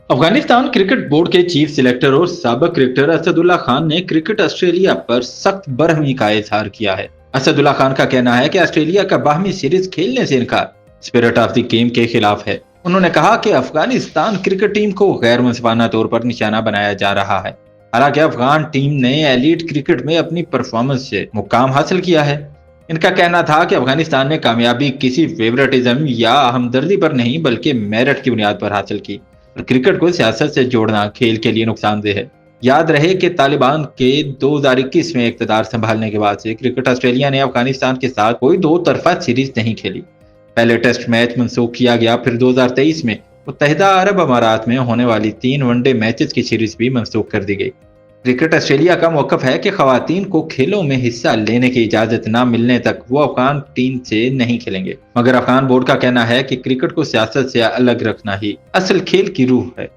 Afghanistan cricket board के chief selector और साबिक क्रिकेटर असदुल्ला खान ने क्रिकेट ऑस्ट्रेलिया पर सख्त बरहमी का इजहार किया है। असदुल्ला खान का कहना है कि ऑस्ट्रेलिया का बाहमी सीरीज खेलने से इनकार स्पिरिट ऑफ द गेम के खिलाफ है। उन्होंने कहा कि अफगानिस्तान क्रिकेट टीम को गैर मुंसिफाना तौर पर निशाना बनाया जा रहा है। हालांकि अफगान टीम ने एलीट क्रिकेट में अपनी परफॉर्मेंस से मुकाम हासिल किया है। इनका कहना था कि अफगानिस्तान ने कामयाबी किसी फेवरेटिज्म या हमदर्दी पर नहीं बल्कि मेरिट की बुनियाद पर हासिल की और क्रिकेट को सियासत से जोड़ना खेल के लिए नुकसानदेह है। याद रहे कि तालिबान के 2021 में इक़्तिदार संभालने के बाद से क्रिकेट ऑस्ट्रेलिया ने अफगानिस्तान के साथ कोई दो तरफा सीरीज नहीं खेली। पहले टेस्ट मैच मनसूख किया गया, फिर 2023 में मुत्तहिदा अरब अमारात में होने वाली 3 वनडे मैचेस की सीरीज भी मनसूख कर दी गई। क्रिकेट ऑस्ट्रेलिया का मौक़िफ़ है कि खवातीन को खेलों में हिस्सा लेने की इजाज़त न मिलने तक वो अफगान टीम से नहीं खेलेंगे, मगर अफगान बोर्ड का कहना है कि क्रिकेट को सियासत से अलग रखना ही असल खेल की रूह है।